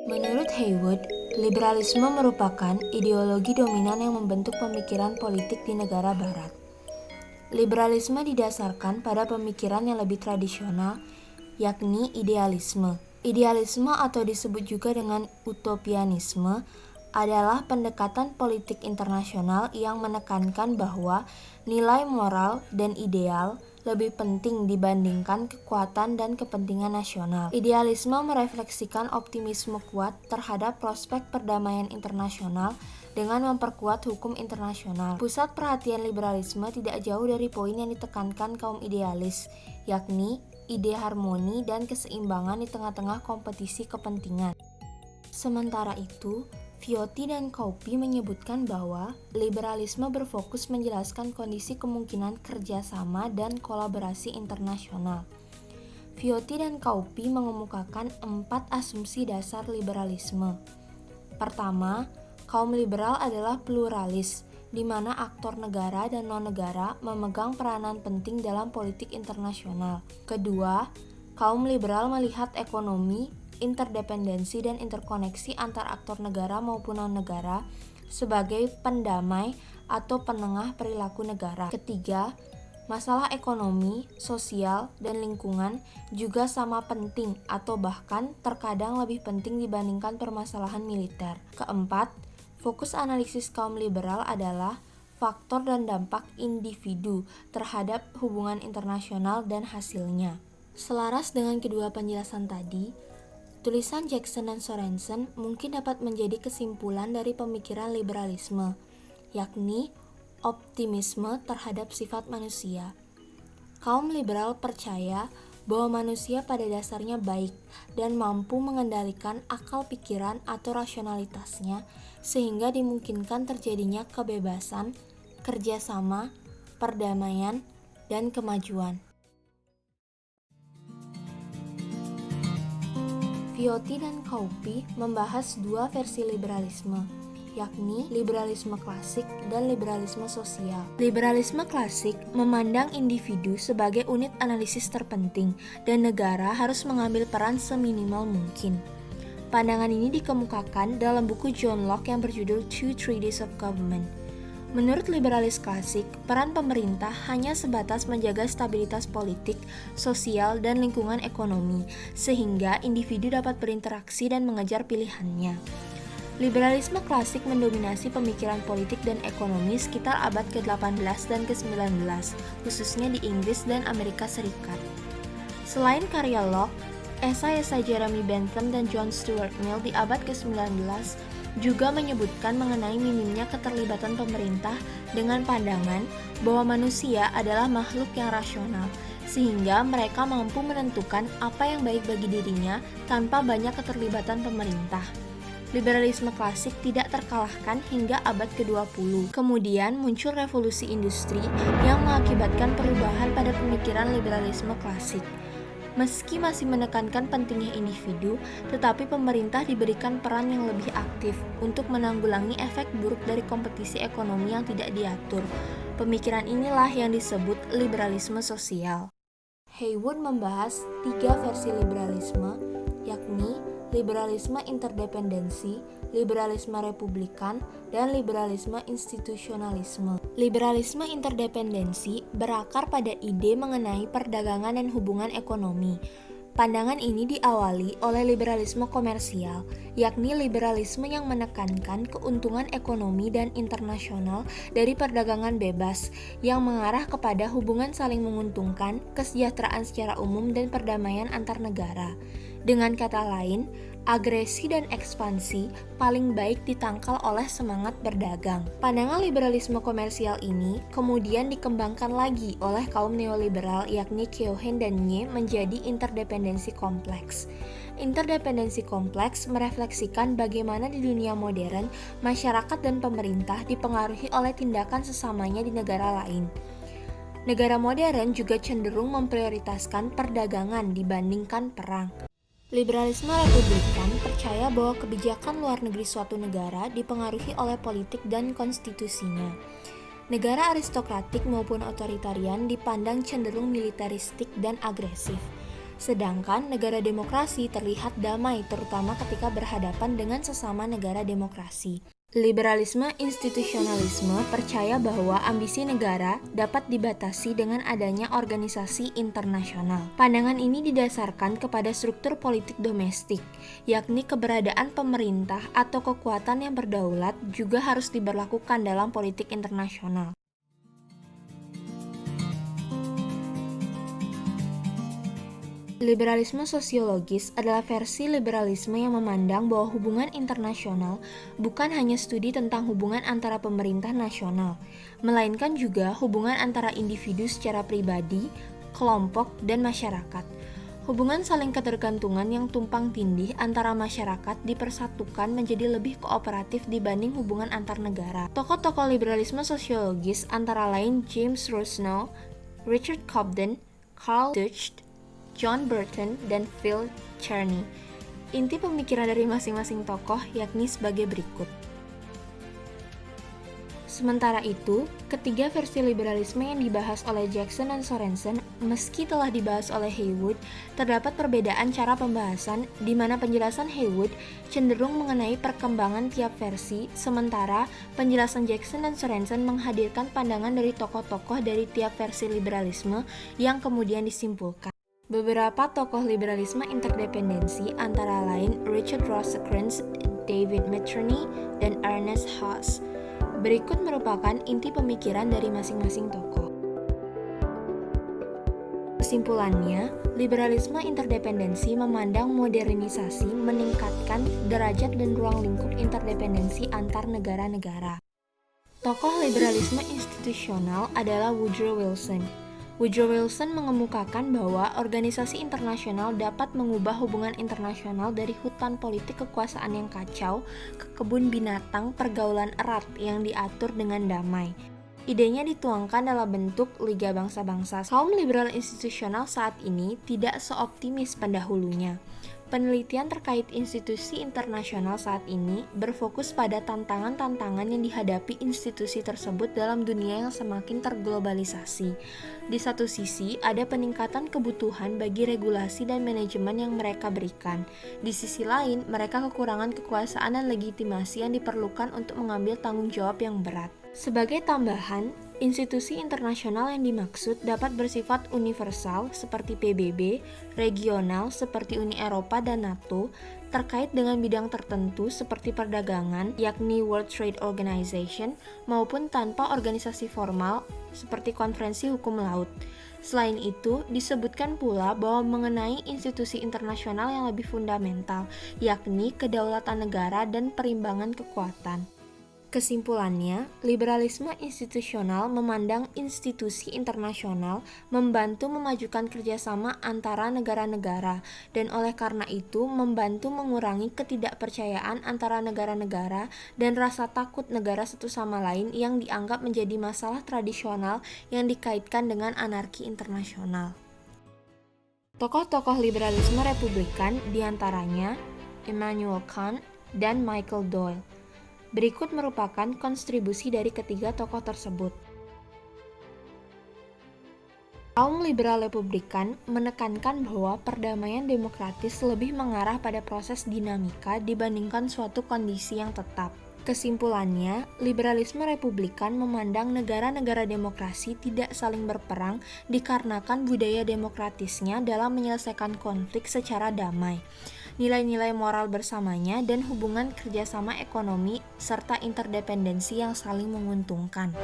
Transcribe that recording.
Menurut Haywood, liberalisme merupakan ideologi dominan yang membentuk pemikiran politik di negara barat. Liberalisme didasarkan pada pemikiran yang lebih tradisional, yakni idealisme. Idealisme atau disebut juga dengan utopianisme adalah pendekatan politik internasional yang menekankan bahwa nilai moral dan ideal lebih penting dibandingkan kekuatan dan kepentingan nasional. Idealisme merefleksikan optimisme kuat terhadap prospek perdamaian internasional dengan memperkuat hukum internasional. Pusat perhatian liberalisme tidak jauh dari poin yang ditekankan kaum idealis, yakni ide harmoni dan keseimbangan di tengah-tengah kompetisi kepentingan. Sementara itu, Viotti dan Cauchy menyebutkan bahwa liberalisme berfokus menjelaskan kondisi kemungkinan kerjasama dan kolaborasi internasional. Viotti dan Cauchy mengemukakan 4 asumsi dasar liberalisme. Pertama, kaum liberal adalah pluralis, di mana aktor negara dan non-negara memegang peranan penting dalam politik internasional. Kedua, kaum liberal melihat ekonomi, interdependensi dan interkoneksi antar aktor negara maupun non-negara sebagai pendamai atau penengah perilaku negara. Ketiga, masalah ekonomi, sosial, dan lingkungan juga sama penting atau bahkan terkadang lebih penting dibandingkan permasalahan militer. Keempat, fokus analisis kaum liberal adalah faktor dan dampak individu terhadap hubungan internasional dan hasilnya. Selaras dengan kedua penjelasan tadi, tulisan Jackson dan Sorensen mungkin dapat menjadi kesimpulan dari pemikiran liberalisme, yakni optimisme terhadap sifat manusia. Kaum liberal percaya bahwa manusia pada dasarnya baik dan mampu mengendalikan akal pikiran atau rasionalitasnya sehingga dimungkinkan terjadinya kebebasan, kerjasama, perdamaian, dan kemajuan. Viotti dan Cauchy membahas dua versi liberalisme, yakni liberalisme klasik dan liberalisme sosial. Liberalisme klasik memandang individu sebagai unit analisis terpenting dan negara harus mengambil peran seminimal mungkin. Pandangan ini dikemukakan dalam buku John Locke yang berjudul Two Treatises of Government. Menurut liberalis klasik, peran pemerintah hanya sebatas menjaga stabilitas politik, sosial, dan lingkungan ekonomi, sehingga individu dapat berinteraksi dan mengejar pilihannya. Liberalisme klasik mendominasi pemikiran politik dan ekonomi sekitar abad ke-18 dan ke-19, khususnya di Inggris dan Amerika Serikat. Selain karya Locke, esai-esai Jeremy Bentham dan John Stuart Mill di abad ke-19 juga menyebutkan mengenai minimnya keterlibatan pemerintah dengan pandangan bahwa manusia adalah makhluk yang rasional, sehingga mereka mampu menentukan apa yang baik bagi dirinya tanpa banyak keterlibatan pemerintah. Liberalisme klasik tidak terkalahkan hingga abad ke-20. Kemudian muncul revolusi industri yang mengakibatkan perubahan pada pemikiran liberalisme klasik. Meski masih menekankan pentingnya individu, tetapi pemerintah diberikan peran yang lebih aktif untuk menanggulangi efek buruk dari kompetisi ekonomi yang tidak diatur. Pemikiran inilah yang disebut liberalisme sosial. Haywood membahas 3 versi liberalisme, yakni liberalisme interdependensi, liberalisme republikan, dan liberalisme institusionalisme. Liberalisme interdependensi berakar pada ide mengenai perdagangan dan hubungan ekonomi. Pandangan ini diawali oleh liberalisme komersial, yakni liberalisme yang menekankan keuntungan ekonomi dan internasional dari perdagangan bebas, yang mengarah kepada hubungan saling menguntungkan, kesejahteraan secara umum, dan perdamaian antar negara. Dengan kata lain, agresi dan ekspansi paling baik ditangkal oleh semangat berdagang. Pandangan liberalisme komersial ini kemudian dikembangkan lagi oleh kaum neoliberal yakni Keohane dan Nye menjadi interdependensi kompleks. Interdependensi kompleks merefleksikan bagaimana di dunia modern masyarakat dan pemerintah dipengaruhi oleh tindakan sesamanya di negara lain. Negara modern juga cenderung memprioritaskan perdagangan dibandingkan perang. Liberalisme republikan percaya bahwa kebijakan luar negeri suatu negara dipengaruhi oleh politik dan konstitusinya. Negara aristokratik maupun otoritarian dipandang cenderung militeristik dan agresif. Sedangkan negara demokrasi terlihat damai terutama ketika berhadapan dengan sesama negara demokrasi. Liberalisme institusionalisme percaya bahwa ambisi negara dapat dibatasi dengan adanya organisasi internasional. Pandangan ini didasarkan kepada struktur politik domestik, yakni keberadaan pemerintah atau kekuatan yang berdaulat juga harus diberlakukan dalam politik internasional. Liberalisme sosiologis adalah versi liberalisme yang memandang bahwa hubungan internasional bukan hanya studi tentang hubungan antara pemerintah nasional, melainkan juga hubungan antara individu secara pribadi, kelompok, dan masyarakat. Hubungan saling ketergantungan yang tumpang tindih antara masyarakat dipersatukan menjadi lebih kooperatif dibanding hubungan antar negara. Tokoh-tokoh liberalisme sosiologis antara lain James Rusno, Richard Cobden, Carl Dutch, John Burton, dan Phil Kearney. Inti pemikiran dari masing-masing tokoh yakni sebagai berikut. Sementara itu, ketiga versi liberalisme yang dibahas oleh Jackson dan Sorensen, meski telah dibahas oleh Haywood, terdapat perbedaan cara pembahasan di mana penjelasan Haywood cenderung mengenai perkembangan tiap versi, sementara penjelasan Jackson dan Sorensen menghadirkan pandangan dari tokoh-tokoh dari tiap versi liberalisme yang kemudian disimpulkan. Beberapa tokoh liberalisme interdependensi antara lain Richard Rosecrans, David Metternich, dan Ernest Haas. Berikut merupakan inti pemikiran dari masing-masing tokoh. Kesimpulannya, liberalisme interdependensi memandang modernisasi meningkatkan derajat dan ruang lingkup interdependensi antar negara-negara. Tokoh liberalisme institusional adalah Woodrow Wilson. Woodrow Wilson mengemukakan bahwa organisasi internasional dapat mengubah hubungan internasional dari hutan politik kekuasaan yang kacau ke kebun binatang pergaulan erat yang diatur dengan damai. Idenya dituangkan dalam bentuk Liga Bangsa-Bangsa. Kaum liberal institusional saat ini tidak seoptimis pendahulunya. Penelitian terkait institusi internasional saat ini berfokus pada tantangan-tantangan yang dihadapi institusi tersebut dalam dunia yang semakin terglobalisasi. Di satu sisi, ada peningkatan kebutuhan bagi regulasi dan manajemen yang mereka berikan. Di sisi lain, mereka kekurangan kekuasaan dan legitimasi yang diperlukan untuk mengambil tanggung jawab yang berat. Sebagai tambahan, institusi internasional yang dimaksud dapat bersifat universal seperti PBB, regional seperti Uni Eropa dan NATO, terkait dengan bidang tertentu seperti perdagangan, yakni World Trade Organization, maupun tanpa organisasi formal seperti Konferensi Hukum Laut. Selain itu, disebutkan pula bahwa mengenai institusi internasional yang lebih fundamental, yakni kedaulatan negara dan perimbangan kekuatan. Kesimpulannya, liberalisme institusional memandang institusi internasional membantu memajukan kerjasama antara negara-negara dan oleh karena itu membantu mengurangi ketidakpercayaan antara negara-negara dan rasa takut negara satu sama lain yang dianggap menjadi masalah tradisional yang dikaitkan dengan anarki internasional. Tokoh-tokoh liberalisme republikan diantaranya Immanuel Kant dan Michael Doyle. Berikut merupakan kontribusi dari ketiga tokoh tersebut. Kaum liberal republikan menekankan bahwa perdamaian demokratis lebih mengarah pada proses dinamika dibandingkan suatu kondisi yang tetap. Kesimpulannya, liberalisme republikan memandang negara-negara demokrasi tidak saling berperang dikarenakan budaya demokratisnya dalam menyelesaikan konflik secara damai, nilai-nilai moral bersamanya, dan hubungan kerjasama ekonomi serta interdependensi yang saling menguntungkan.